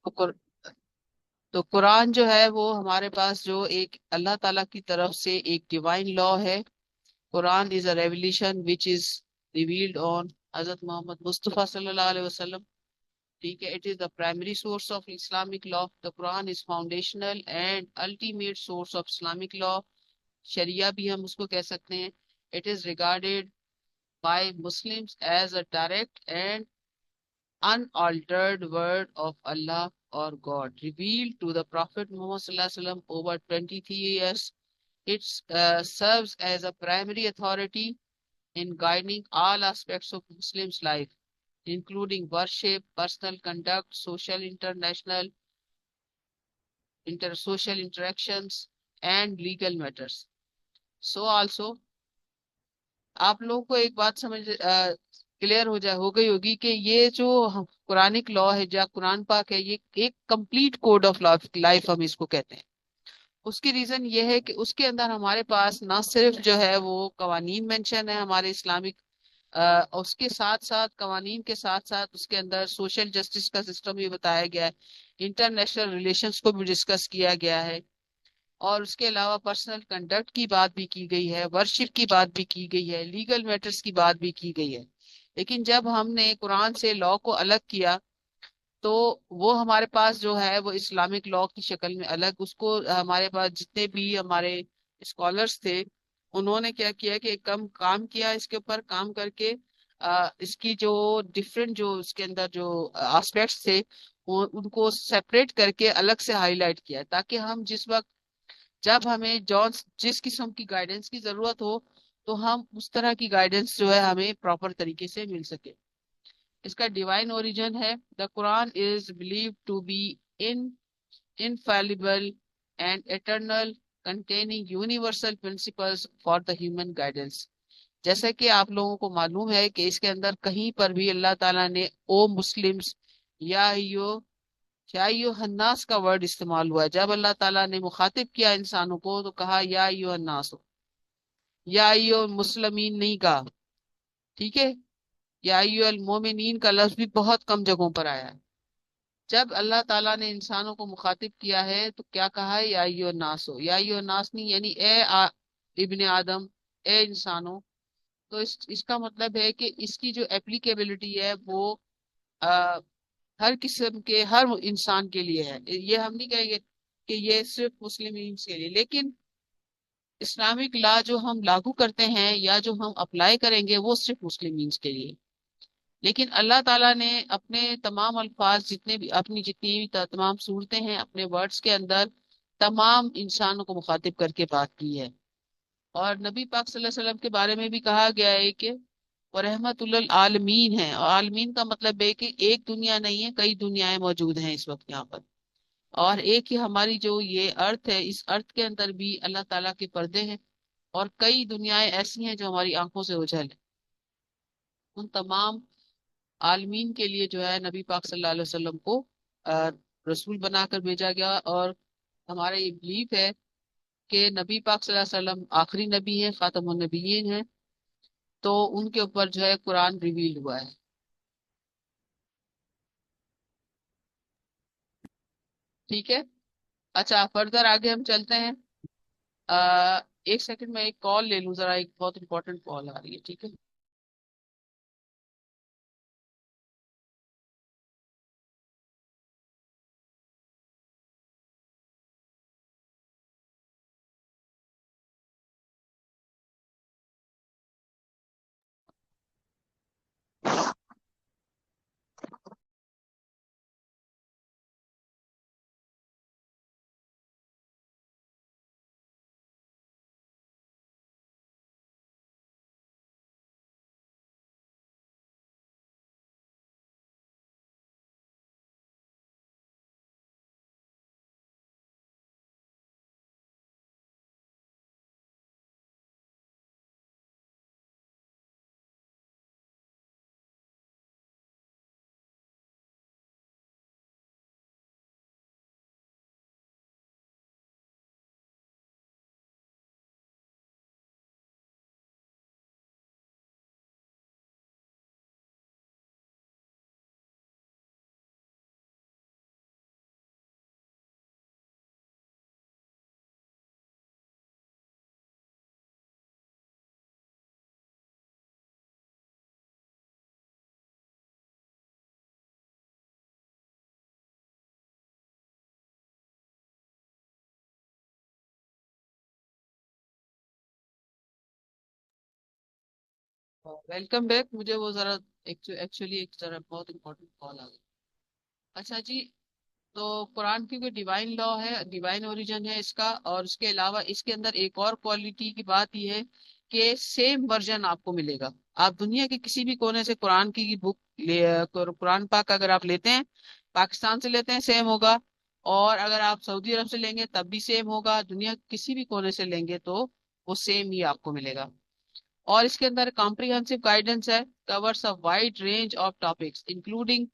تو تو قرآن جو ہے وہ ہمارے پاس جو ایک اللہ تعالیٰ کی طرف سے ایک ڈیوائن لا ہے. قرآن از اے ریولیشن وچ از ریویلڈ آن حضرت محمد مصطفیٰ صلی اللہ علیہ وسلم. ٹھیک ہے. It is the primary source of Islamic law. The Quran is foundational and ultimate source of Islamic law. شریعہ بھی ہم اس کو کہہ سکتے ہیں. It is regarded by Muslims as a direct and unaltered word of Allah or God revealed to the Prophet Muhammad sallallahu alaihi wasallam over 23 years. It serves as a primary authority in guiding all aspects of Muslims' life, including worship, personal conduct, social interactions, and legal matters. So also, آپ لوگوں کو ایک بات سمجھ clear ہو گئی ہوگی کہ یہ جو قرآنک لا ہے یا قرآن پاک ہے یہ ایک کمپلیٹ کوڈ آف لائف ہم اس کو کہتے ہیں. اس کی ریزن یہ ہے کہ اس کے اندر ہمارے پاس نہ صرف جو ہے وہ قوانین مینشن ہے ہمارے اسلامک، اس کے ساتھ ساتھ قوانین کے ساتھ ساتھ اس کے اندر سوشل جسٹس کا سسٹم بھی بتایا گیا ہے، انٹرنیشنل ریلیشنز کو بھی ڈسکس کیا گیا ہے، اور اس کے علاوہ پرسنل کنڈکٹ کی بات بھی کی گئی ہے، ورشپ کی بات بھی کی گئی ہے، لیگل میٹرز کی بات بھی کی گئی ہے. لیکن جب ہم نے قرآن سے لا کو الگ کیا تو وہ ہمارے پاس جو ہے وہ اسلامک لا کی شکل میں الگ، اس کو ہمارے پاس جتنے بھی ہمارے اسکالرس تھے انہوں نے کیا کیا کہ کم کام کیا اس کے اوپر، کام کر کے اس کی جو ڈفرینٹ جو اس کے اندر جو آسپیکٹس تھے ان کو سیپریٹ کر کے الگ سے ہائی لائٹ کیا تاکہ ہم جس وقت جب ہمیں جس قسم کی گائیڈنس کی ضرورت ہو تو ہم اس طرح کی گائیڈنس جو ہے ہمیں پراپر طریقے سے مل سکے. اس کا ڈیوائن اوریجن ہے. The Quran is believed to be infallible and eternal containing universal principles for the human guidance. جیسا کہ آپ لوگوں کو معلوم ہے کہ اس کے اندر کہیں پر بھی اللہ تعالیٰ نے او مسلمز یا ایو الناس کا ورڈ استعمال ہوا ہے. جب اللہ تعالیٰ نے مخاطب کیا انسانوں کو تو کہا یا ایو الناس، یا ایو مسلمین نہیں کہا. ٹھیک ہے. یا ایو المومنین کا لفظ بھی بہت کم جگہوں پر آیا ہے. جب اللہ تعالیٰ نے انسانوں کو مخاطب کیا ہے تو کیا کہا ہے؟ یا ایو الناس ہو. یا ایو الناس نہیں یعنی ابن آدم، اے انسانوں. تو اس کا مطلب ہے کہ اس کی جو اپلیکیبلٹی ہے وہ ہر قسم کے ہر انسان کے لیے ہے. یہ ہم نہیں کہیں گے کہ یہ صرف مسلمین کے لیے، لیکن اسلامک لا جو ہم لاگو کرتے ہیں یا جو ہم اپلائی کریں گے وہ صرف مسلمین کے لیے. لیکن اللہ تعالیٰ نے اپنے تمام الفاظ جتنے بھی اپنی جتنی بھی تمام صورتیں ہیں اپنے ورڈز کے اندر تمام انسانوں کو مخاطب کر کے بات کی ہے. اور نبی پاک صلی اللہ علیہ وسلم کے بارے میں بھی کہا گیا ہے کہ وہ رحمت للعالمین ہے. اور عالمین کا مطلب ہے کہ ایک دنیا نہیں ہے، کئی دنیایں موجود ہیں اس وقت یہاں پر. اور ایک ہی ہماری جو یہ ارتھ ہے، اس ارتھ کے اندر بھی اللہ تعالیٰ کے پردے ہیں اور کئی دنیایں ایسی ہیں جو ہماری آنکھوں سے اوجھل ہیں. ان تمام عالمین کے لیے جو ہے نبی پاک صلی اللہ علیہ وسلم کو رسول بنا کر بھیجا گیا. اور ہمارا یہ بلیف ہے کہ نبی پاک صلی اللہ علیہ وسلم آخری نبی ہیں، خاتم النبیین ہیں، تو ان کے اوپر جو ہے قرآن ریویل ہوا ہے. ٹھیک ہے. اچھا فردر آگے ہم چلتے ہیں. ایک سیکنڈ میں ایک کال لے لوں ذرا، ایک بہت امپورٹنٹ کال آ رہی ہے. ٹھیک ہے. Welcome back. مجھے وہ ذرا ایکچولی ایک ذرا بہت امپورٹنٹ کال آ گئی. اچھا جی. تو قرآن کی کوئی ڈیوائن لا ہے, ڈیوائن اوریجن ہے اس کا, اور اس کے علاوہ اس کے اندر ایک اور کوالٹی کی بات یہ ہے کہ سیم ورژن آپ کو ملے گا. آپ دنیا کے کسی بھی کونے سے قرآن کی بک قرآن پاک اگر آپ لیتے ہیں, پاکستان سے لیتے ہیں سیم ہوگا, اور اگر آپ سعودی عرب سے لیں گے تب بھی سیم ہوگا, دنیا کے کسی بھی کونے سے لیں گے تو وہ سیم ہی آپ کو ملے گا. اور اس کے اندر کمپریہنسو گائیڈنس ہے, course a wide range of topics including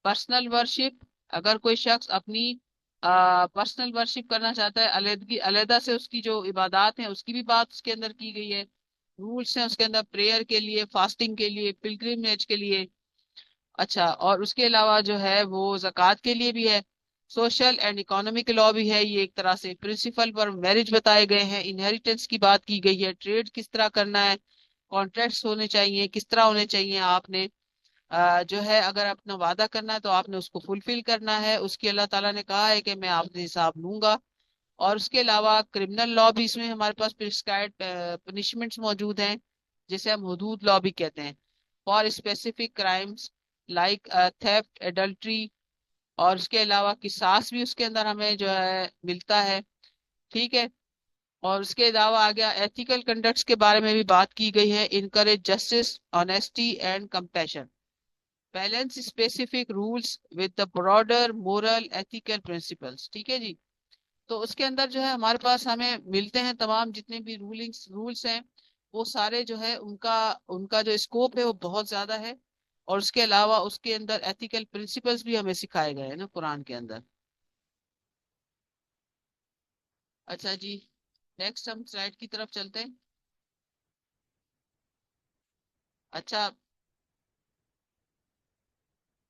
personal worship. اگر کوئی شخص اپنی پرسنل ورشپ کرنا چاہتا ہے, علیحدگی علیحدہ سے اس کی جو عبادات ہیں اس کی بھی بات اس کے اندر کی گئی ہے. رولس ہیں اس کے اندر پریئر کے لیے, فاسٹنگ کے لیے, پلگرمیج کے لیے. اچھا, اور اس کے علاوہ جو ہے وہ زکوٰۃ کے لیے بھی ہے. سوشل اینڈ اکنامک لا بھی ہے یہ ایک طرح سے. پرنسپل پر میرج بتائے گئے ہیں, انہیریٹنس کی بات کی گئی ہے, ٹریڈ کس طرح کرنا ہے, کانٹریکٹس ہونے چاہیے کس طرح ہونے چاہیے. آپ نے جو ہے اگر اپنا وعدہ کرنا ہے تو آپ نے اس کو فلفل کرنا ہے, اس کی اللہ تعالیٰ نے کہا ہے کہ میں آپ سے حساب لوں گا. اور اس کے علاوہ کرمنل لا بھی اس میں ہمارے پاس پرسکرائبڈ پنشمنٹس موجود ہیں, جسے ہم حدود لا بھی کہتے ہیں, for specific crimes like theft, adultery. اور اس کے علاوہ قصاص بھی اس کے اندر ہمیں جو ہے ملتا ہے. ٹھیک ہے. اور اس کے علاوہ آ گیا ایتھیکل کنڈکٹس کے بارے میں بھی بات کی گئی ہے, encourage justice, honesty and compassion, balance specific rules with the broader moral ethical principles. ٹھیک ہے جی. تو اس کے اندر جو ہے ہمارے پاس ہمیں ملتے ہیں تمام جتنے بھی رولس ہیں, وہ سارے جو ہے ان کا جو اسکوپ ہے وہ بہت زیادہ ہے. اور اس کے علاوہ اس کے اندر ایتھیکل پرنسپلس بھی ہمیں سکھائے گئے ہیں نا قرآن کے اندر. اچھا جی, نیکسٹ ہم سلائڈ کی طرف چلتے ہیں. اچھا,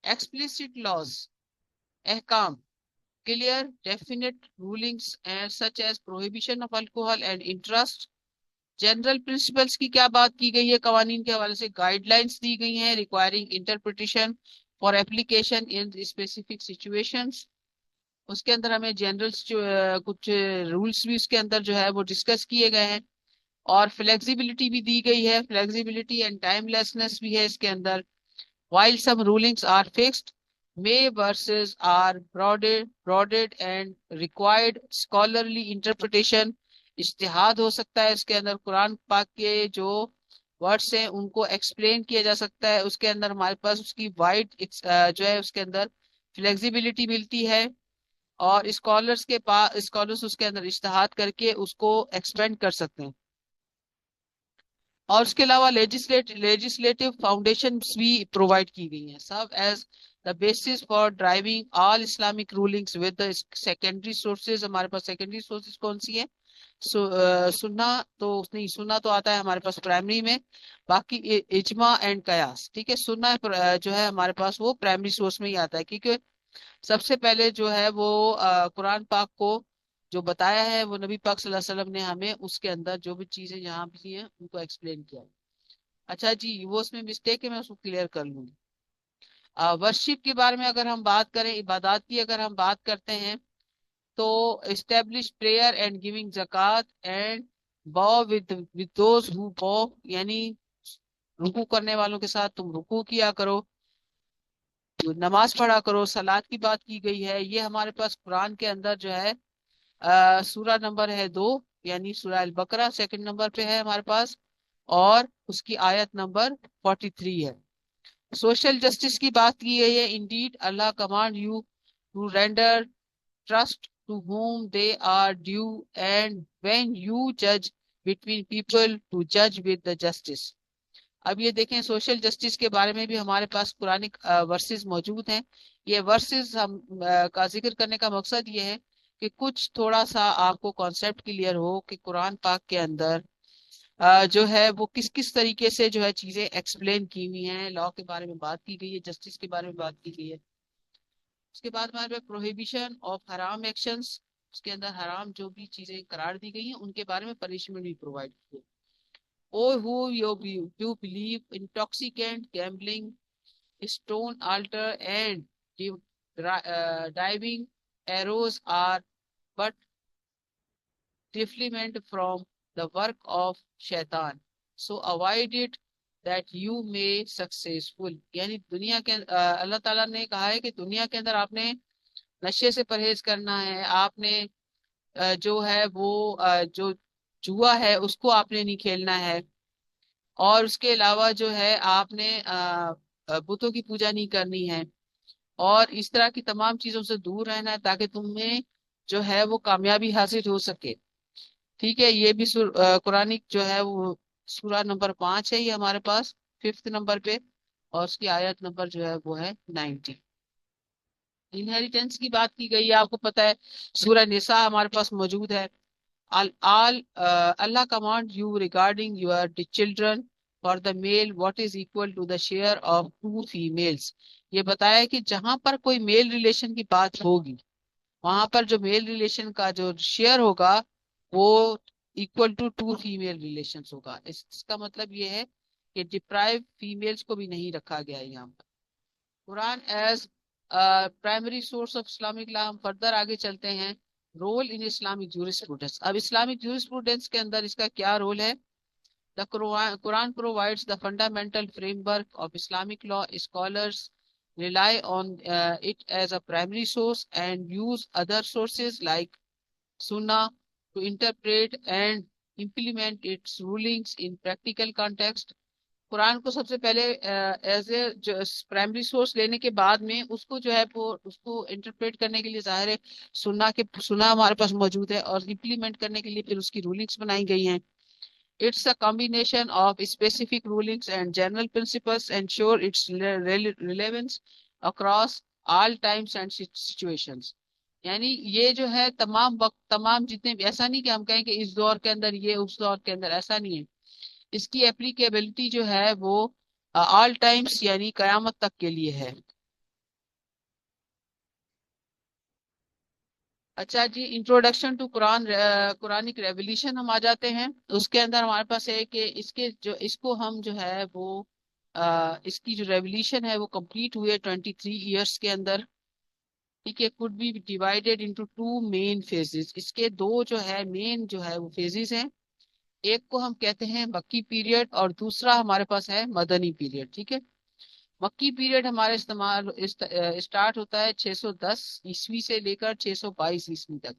ایکسپلیسٹ لاز, احکام, clear definite rulings and such as prohibition of alcohol and interest. General principles کی کیا بات کی گئی ہے قوانین کے حوالے سے, گائیڈ لائنس دی گئی ہیں requiring interpretation for application in specific situations. اس کے اندر ہمیں جنرل کچھ رولس بھی اس کے اندر جو ہے وہ ڈسکس کیے گئے ہیں, اور فلیکسیبلٹی بھی دی گئی ہے, فلیکسیبلٹی اینڈ ٹائم لیسنس بھی ہے اس کے اندر. while some rulings are fixed, may verses are broadened and required scholarly interpretation. اجتہاد ہو سکتا ہے اس کے اندر, قرآن پاک کے جو ورڈس ہیں ان کو ایکسپلین کیا جا سکتا ہے. اس کے اندر ہمارے پاس اس کی وائڈ جو ہے اس کے اندر فلیکسیبلٹی ملتی ہے, اور اسکالرس کے پاس اسکالرس اس کے اندر اجتہاد کر کے اس کو ایکسپینڈ کر سکتے ہیں. اور اس کے علاوہ لیجسلیٹو فاؤنڈیشن بھی پرووائڈ کی گئی ہیں, سب as the basis for deriving all Islamic rulings with secondary sources. ہمارے پاس سیکنڈری سورسز کون سی ہیں؟ سننا تو نہیں, سننا تو آتا ہے ہمارے پاس پرائمری میں, باقی اجماع اینڈ قیاس. ٹھیک ہے, سننا جو ہے ہمارے پاس وہ پرائمری سورس میں ہی آتا ہے, کیونکہ سب سے پہلے جو ہے وہ قرآن پاک کو جو بتایا ہے وہ نبی پاک صلی اللہ علیہ وسلم نے ہمیں اس کے اندر جو بھی چیزیں یہاں بھی ہیں ان کو ایکسپلین کیا. اچھا جی, وہ اس میں مسٹیک ہے, میں اس کو کلیئر کر لوں گی. ورشپ کے بارے میں اگر ہم بات کریں, عبادات کی اگر ہم بات کرتے ہیں, تو اسٹیبلش پریئر اینڈ گیونگ زکات and Bahu with those who باؤ, یعنی رکوع کرنے والوں کے ساتھ تم رکوع کیا کرو, نماز پڑھا کرو. سلاد کی بات کی گئی ہے, یہ ہمارے پاس قرآن کے اندر جو ہے سورہ نمبر ہے 2, یعنی سورہ البقرہ سیکنڈ نمبر پہ ہے ہمارے پاس, اور اس کی آیت نمبر 43 ہے. سوشل جسٹس کی بات کی گئی ہے, indeed Allah command you to render trust to whom they are due and when you judge between people to judge with the justice. اب یہ دیکھیں سوشل جسٹس کے بارے میں بھی ہمارے پاس قرآن ورسز موجود ہیں. یہ ورسز ہم کا ذکر کرنے کا مقصد یہ ہے کہ کچھ تھوڑا سا آپ کو کانسیپٹ کلیئر ہو کہ قرآن پاک کے اندر جو ہے وہ کس کس طریقے سے جو ہے چیزیں ایکسپلین کی ہوئی ہیں. لا کے بارے میں بات کی گئی ہے, جسٹس کے بارے میں بات کی گئی ہے. اس کے بعد ہمارے پاس پروہیبیشن آف حرام ایکشنز, اس کے اندر حرام جو بھی چیزیں قرار دی گئی ہیں ان کے بارے میں پنشمنٹ بھی پرووائڈ کی ہے. Oh, who you believe intoxicant, gambling, stone altar, and diving arrows are but defilement from the work of shaitan. So avoid it. that you may successful. یعنی دنیا کے اللہ تعالیٰ نے کہا ہے کہ دنیا کے اندر آپ نے نشے سے پرہیز کرنا ہے، آپ نے جو ہے وہ جو جوا ہے اس کو آپ نے نہیں کھیلنا ہے، اور اس کے علاوہ جو ہے آپ نے بتوں کی پوجا نہیں کرنی ہے، اور اس طرح کی تمام چیزوں سے دور رہنا ہے تاکہ تمہیں جو ہے وہ کامیابی حاصل ہو سکے. ٹھیک ہے، یہ بھی قرآن جو ہے وہ سورہ نمبر 5 ہے، یہ ہمارے پاس 5 نمبر پہ، اور اس کی آیت نمبر جو ہے وہ ہے 90. انہیریٹنس کی بات کی گئی ہے، آپ کو پتہ ہے سورہ نساء ہمارے پاس موجود ہے. Allah command you regarding your children for the male what is equal to the share of 2 females. یہ بتایا کہ جہاں پر کوئی میل ریلیشن کی بات ہوگی وہاں پر جو میل ریلیشن کا جو شیئر ہوگا وہ equal to 2 فیمیل ریلیشنز ہوگا. اس کا مطلب یہ ہے کہ ڈپرائیو فیمیلز کو بھی نہیں رکھا گیا ہے یہاں پر. Quran as primary source of Islamic law, ہم فردر آگے چلتے ہیں. Rule in Islamic jurisprudence. اب اسلامک جورسپروڈنس کے اندر اس کا کیا رول ہے؟ The Quran provides the fundamental framework of Islamic law. Scholars rely on it as a primary source and use other sources like Sunnah to interpret and implement its rulings in practical context. قرآن کو سب سے پہلے as a primary source لینے کے بعد میں اس کو جو ہے وہ اس کو انٹرپریٹ کرنے کے لیے ظاہر ہے سنا ہمارے پاس موجود ہے، اور امپلیمنٹ کرنے کے لیے پھر اس کی رولنگس بنائی گئی ہیں. It's a combination of specific rulings and general principles ensure its relevance across all times and situations. یعنی یہ جو ہے تمام وقت تمام جتنے بھی، ایسا نہیں کہ ہم کہیں کہ اس دور کے اندر یہ اس دور کے اندر، ایسا نہیں ہے. اس کی اپلیکیبلٹی جو ہے وہ آل ٹائمز یعنی قیامت تک کے لیے ہے. اچھا جی، introduction to Quran Quranic revelation ہم آ جاتے ہیں. اس کے اندر ہمارے پاس ہے کہ اس کو ہم جو ہے وہ اس کی جو ریولیوشن ہے وہ کمپلیٹ ہوئے 23 ایئرس کے اندر. ٹھیک ہے، could be divided into 2 main phases. اس کے دو جو ہے مین جو ہے وہ فیزز ہیں. ایک کو ہم کہتے ہیں مکی پیریڈ اور دوسرا ہمارے پاس ہے مدنی پیریڈ. ٹھیک ہے، مکی پیریڈ ہمارے اسٹارٹ ہوتا ہے 610 عیسوی سے لے کر 622 عیسوی تک.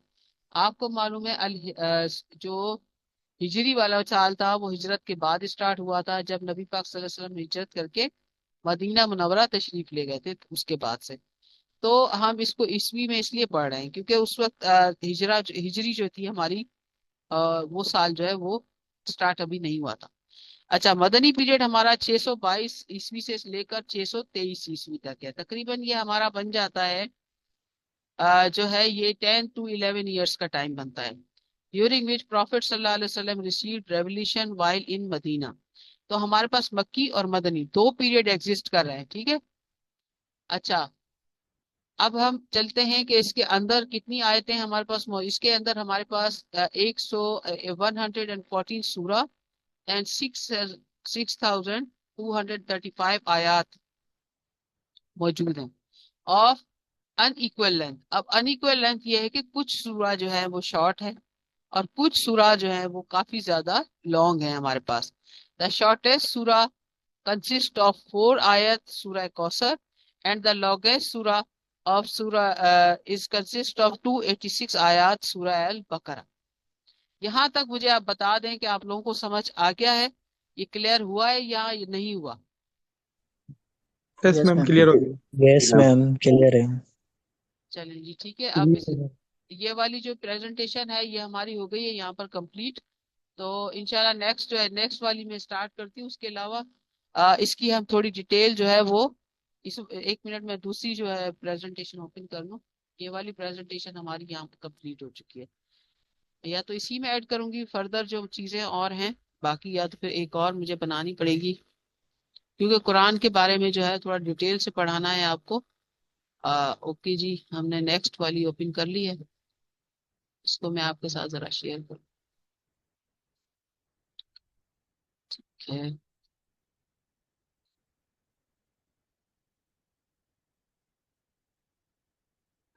آپ کو معلوم ہے جو ہجری والا سال تھا وہ ہجرت کے بعد اسٹارٹ ہوا تھا، جب نبی پاک صلی اللہ علیہ وسلم ہجرت کر کے مدینہ منورہ تشریف لے گئے تھے. اس کے بعد سے تو ہم اس کو عیسوی میں اس لیے پڑھ رہے ہیں کیونکہ اس وقت ہجری جو تھی ہماری وہ سال جو ہے وہ سٹارٹ ابھی نہیں ہوا تھا. اچھا، مدنی پیریڈ ہمارا 622 عیسوی سے لے کر 623 عیسوی تک ہے. تقریباً یہ ہمارا بن جاتا ہے جو ہے یہ 10 to 11 ایئرس کا ٹائم بنتا ہے. ڈیورنگ وچ پروفیٹ صلی اللہ علیہ وسلم ریسیوڈ ریولیوشن وائل ان مدینہ. تو ہمارے پاس مکی اور مدنی دو پیریڈ ایگزسٹ کر رہے ہیں. ٹھیک ہے، اچھا اب ہم چلتے ہیں کہ اس کے اندر کتنی آیتیں ہمارے پاس اس کے اندر ہمارے پاس 114 سورہ and 6,235 آیات موجود ہیں آف ان ایکول لینتھ. اب ان ایکول لینتھ یہ ہے کہ کچھ سورہ جو ہے وہ شارٹ ہے اور کچھ سورہ جو ہے وہ کافی زیادہ لانگ ہے ہمارے پاس. دا شارٹیسٹ سورہ consist of 4 آیت سورہ کوثر and the longest سورہ of سورہ is consist of 286 آیات سورہ البقرہ. یہاں تک مجھے آپ بتا دیں کہ آپ لوگوں کو سمجھ آ گیا ہے، یہ کلیئر ہوا ہے یا یہ نہیں ہوا؟ یس میم کلیئر ہو گیا. یس میم کلیئر ہے. چلیں جی ٹھیک ہے. اب یہ والی جو پریزنٹیشن ہے یہ ہماری ہو گئی ہے یہاں پر کمپلیٹ. تو انشاءاللہ نیکسٹ جو ہے نیکسٹ والی میں سٹارٹ کرتی ہوں. اس کے علاوہ اس کی ہم تھوڑی ڈیٹیل جو ہے وہ ایک منٹ میں دوسری جو ہے پریزنٹیشن اوپن کر لوں. یہ والی پریزنٹیشن ہماری یہاں پر کمپلیٹ ہو چکی ہے. یا تو اسی میں ایڈ کروں گی فردر جو چیزیں اور ہیں باقی، یا تو پھر ایک اور مجھے بنانی پڑے گی کیونکہ قرآن کے بارے میں جو ہے تھوڑا ڈیٹیل سے پڑھانا ہے آپ کو. اوکے جی، ہم نے نیکسٹ والی اوپن کر لی ہے. اس کو میں آپ کے ساتھ ذرا شیئر کروں. ٹھیک ہے،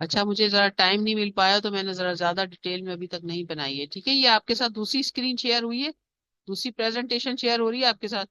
اچھا مجھے ذرا ٹائم نہیں مل پایا تو میں نے ذرا زیادہ ڈیٹیل میں ابھی تک نہیں بنائی ہے. ٹھیک ہے، یہ آپ کے ساتھ دوسری اسکرین شیئر ہوئی ہے، دوسری پریزنٹیشن شیئر ہو رہی ہے آپ کے ساتھ.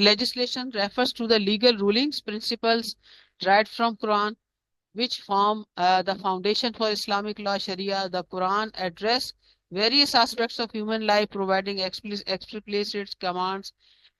legislation refers to the legal rulings, principles derived from Quran, which form the foundation for Islamic law, Sharia. The Quran address various aspects of human life, providing explicit commands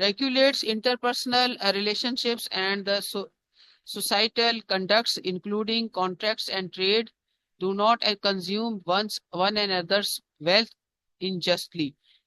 regulates interpersonal relationships and the societal conducts including contracts and trade, do not consume one another's wealth unjustly.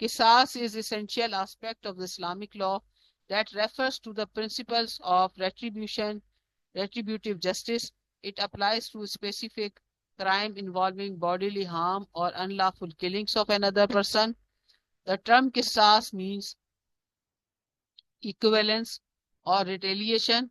Qisas is essential aspect of the Islamic law that refers to the principles of retributive justice. It applies to specific crime involving bodily harm or unlawful killings of another person. The term Qisas means equivalence or retaliation,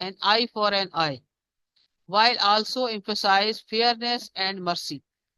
an eye for an eye, while also emphasize fairness and mercy.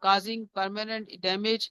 causing permanent damage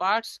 parts।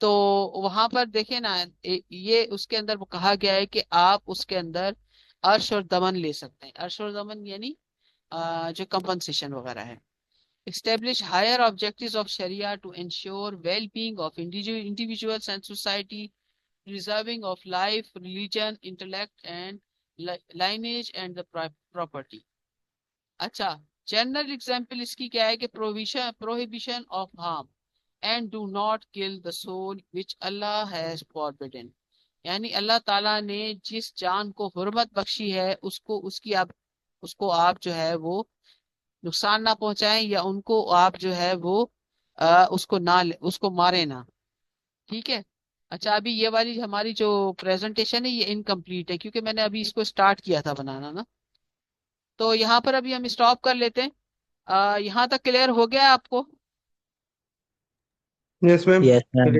تو وہاں پر دیکھیں نا، یہ اس کے اندر کہا گیا ہے کہ آپ اس کے اندر عرش اور دمن لے سکتے ہیں. عرش اور دمن یعنی جو کمپنسیشن وغیرہ ہے. Establish higher objectives of Sharia to ensure well-being of individuals and society, preserving of life, religion, intellect, and lineage and the property. اچھا، جنرل ایگزامپل اس کی کیا ہے کہ prohibition of harm and do not kill the soul which Allah has forbidden. یعنی اللہ تعالیٰ نے جس جان کو حرمت بخشی ہے اس کو آپ جو ہے وہ نقصان نہ پہنچائیں، یا ان کو آپ جو ہے وہ اس کو مارے نہ. ٹھیک ہے. اچھا، ابھی یہ والی ہماری جو پریزنٹیشن ہے یہ انکمپلیٹ ہے کیونکہ میں نے ابھی اس کو سٹارٹ کیا تھا بنانا نا. تو یہاں پر ابھی ہم اسٹاپ کر لیتے ہیں. یہاں تک کلیئر ہو گیا آپ کو؟ یس میم. یس میم.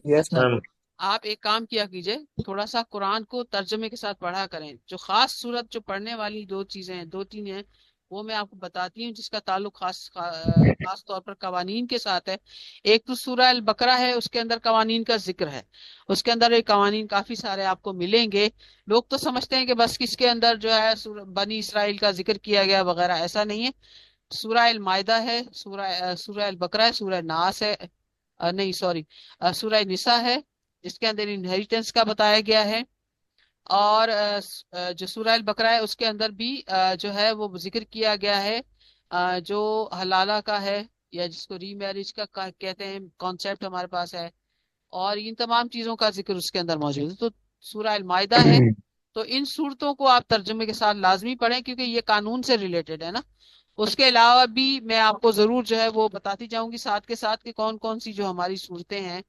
یس اچھا، میم. آپ ایک کام کیا کیجئے، تھوڑا سا قرآن کو ترجمے کے ساتھ پڑھا کریں. جو خاص صورت جو پڑھنے والی دو چیزیں ہیں، 2-3 ہیں، وہ میں آپ کو بتاتی ہوں جس کا تعلق خاص طور پر قوانین کے ساتھ ہے. ایک تو سورہ البقرہ ہے، اس کے اندر قوانین کا ذکر ہے. اس کے اندر ایک قوانین کافی سارے آپ کو ملیں گے. لوگ تو سمجھتے ہیں کہ بس کس کے اندر جو ہے بنی اسرائیل کا ذکر کیا گیا وغیرہ، ایسا نہیں ہے. سورہ المائدہ ہے، سورہ البقرہ ہے، سورہ ناس ہے، نہیں سوری، سورہ نساء ہے جس کے اندر انہیریٹنس کا بتایا گیا ہے. اور جو سورہ البقرہ ہے اس کے اندر بھی جو ہے وہ ذکر کیا گیا ہے جو حلالہ کا ہے، یا جس کو ری میرج کا کہتے ہیں کانسیپٹ ہمارے پاس ہے. اور ان تمام چیزوں کا ذکر اس کے اندر موجود ہے. تو سورہ المائدہ ہے. تو ان صورتوں کو آپ ترجمے کے ساتھ لازمی پڑھیں کیونکہ یہ قانون سے ریلیٹڈ ہے نا. اس کے علاوہ بھی میں آپ کو ضرور جو ہے وہ بتاتی جاؤں گی ساتھ کے ساتھ کہ کون کون سی جو ہماری صورتیں ہیں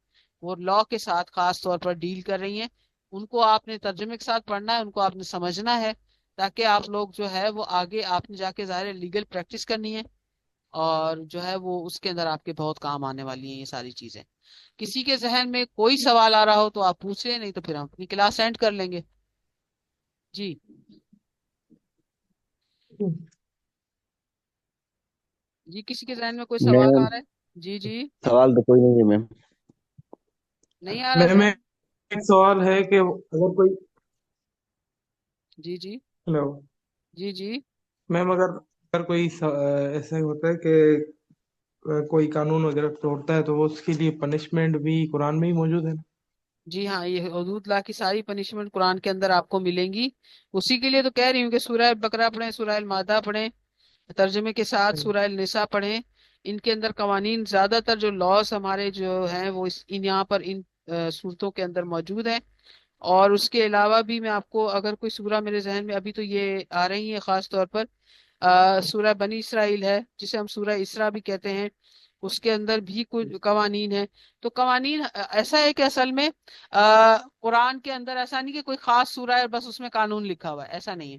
وہ لا کے ساتھ خاص طور پر ڈیل کر رہی ہیں. ان کو آپ نے ترجمے کے ساتھ پڑھنا ہے، ان کو آپ نے سمجھنا ہے، تاکہ آپ لوگ جو ہے وہ آگے آپ نے جا کے ظاہر لیگل پریکٹس کرنی ہے، اور جو ہے وہ اس کے اندر آپ کے بہت کام آنے والی ہیں یہ ساری چیزیں. کسی کے ذہن میں کوئی سوال آ رہا ہو تو آپ پوچھ لیں، نہیں تو پھر ہم اپنی کلاس اینڈ کر لیں گے. جی جی، کسی کے ذہن میں کوئی سوال آ میم رہا ہے؟ جی جی، سوال تو کوئی نہیں ہے میم. نہیں آ رہا میم ذہن؟ ایک سوال ہے کہ اگر کوئی جی جی ہلو جی جی میم اگر کوئی ایسا ہوتا ہے کہ کوئی قانون وغیرہ توڑتا ہے تو وہ اس کے لیے پنشمنٹ بھی قرآن میں ہی موجود ہے نا؟ جی ہاں، یہ حدود لا کی ساری پنشمنٹ قرآن کے اندر آپ کو ملیں گی. اسی کے لیے تو کہہ رہی ہوں کہ سورہ بقرہ پڑھیں، سورہ المائدہ پڑھیں، ترجمے کے ساتھ سورہ النساء پڑھیں. ان کے اندر قوانین، زیادہ تر جو لاس ہمارے جو ہیں وہ یہاں پر ان صورتوں کے اندر موجود ہیں. اور اس کے علاوہ بھی میں آپ کو اگر کوئی سورہ میرے ذہن میں ابھی تو یہ آ رہی ہے خاص طور پر سورہ بنی اسرائیل ہے جسے ہم سورہ اسراء بھی کہتے ہیں، اس کے اندر بھی کچھ قوانین ہیں. تو قوانین ایسا ہے کہ اصل میں قرآن کے اندر ایسا نہیں کہ کوئی خاص سورہ ہے بس اس میں قانون لکھا ہوا ہے، ایسا نہیں ہے.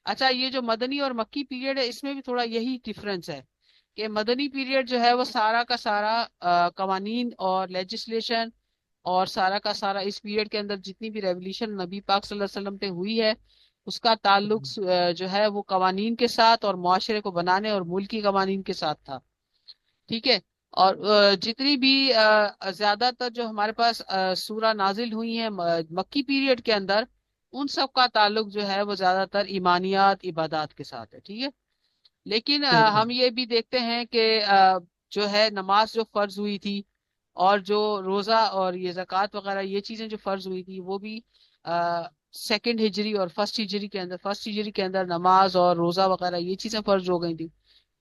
اچھا، یہ جو مدنی اور مکی پیریڈ ہے اس میں بھی تھوڑا یہی ڈفرنس ہے کہ مدنی پیریڈ جو ہے وہ سارا کا سارا قوانین اور لیجسلیشن اور سارا کا سارا اس پیریڈ کے اندر جتنی بھی ریولیوشن نبی پاک صلی اللہ علیہ وسلم پہ ہوئی ہے اس کا تعلق جو ہے وہ قوانین کے ساتھ اور معاشرے کو بنانے اور ملکی قوانین کے ساتھ تھا. ٹھیک ہے. اور جتنی بھی زیادہ تر جو ہمارے پاس سورہ نازل ہوئی ہیں مکی پیریڈ کے اندر، ان سب کا تعلق جو ہے وہ زیادہ تر ایمانیات عبادات کے ساتھ ہے. ٹھیک ہے. لیکن ہم یہ بھی دیکھتے ہیں کہ جو ہے نماز جو فرض ہوئی تھی اور جو روزہ اور یہ زکوٰۃ وغیرہ یہ چیزیں جو فرض ہوئی تھی وہ بھی سیکنڈ ہجری اور فرسٹ ہجری کے اندر نماز اور روزہ وغیرہ یہ چیزیں فرض ہو گئی تھی،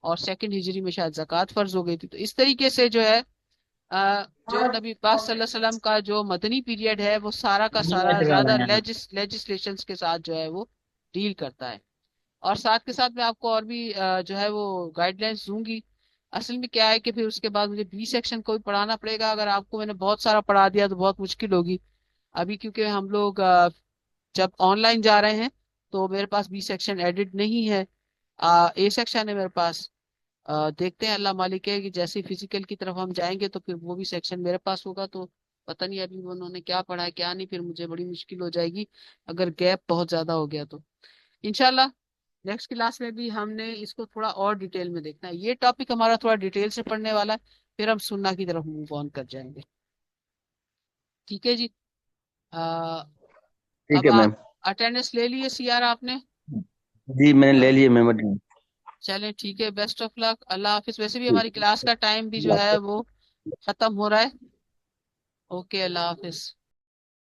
اور سیکنڈ ہجری میں شاید زکوٰۃ فرض ہو گئی تھی. تو اس طریقے سے جو ہے جو نبی پاک صلی اللہ علیہ وسلم کا جو مدنی پیریڈ ہے وہ سارا کا سارا زیادہ لیجسلیشنز کے ساتھ جو ہے وہ ڈیل کرتا ہے. اور ساتھ کے ساتھ میں آپ کو اور بھی جو ہے وہ گائیڈ لائنس دوں گی. اصل میں کیا ہے کہ پھر اس کے بعد مجھے بی سیکشن کو بھی پڑھانا پڑے گا. اگر آپ کو میں نے بہت سارا پڑھا دیا تو بہت مشکل ہوگی. ابھی کیونکہ ہم لوگ جب آن لائن جا رہے ہیں تو میرے پاس بی سیکشن ایڈٹ نہیں ہے، اے سیکشن ہے میرے پاس. دیکھتے ہیں اللہ مالک ہے کہ جیسے فزیکل کی طرف ہم جائیں گے تو پھر وہ بھی سیکشن میرے پاس ہوگا. تو پتہ نہیں ابھی انہوں نے کیا پڑھا ہے کیا نہیں، پھر مجھے بڑی مشکل ہو جائے گی اگر گیپ بہت زیادہ ہو گیا تو. انشاءاللہ نیکسٹ کلاس میں بھی ہم نے اس کو تھوڑا اور ڈیٹیل میں دیکھنا ہے. یہ ٹاپک ہمارا تھوڑا ڈیٹیل سے پڑھنے والا ہے، پھر ہم سننا کی طرف موو آن کر جائیں گے. ٹھیک ہے جی. ٹھیک اب ہے آپ میم. اٹینڈنس لے لیے سی آر آپ نے؟ جی میں نے لے لیے میم. چلیں ٹھیک ہے، بیسٹ آف لک، اللہ حافظ. ویسے بھی ہماری کلاس کا ٹائم بھی جو ہے وہ ختم ہو رہا ہے. اوکے، اللہ حافظ.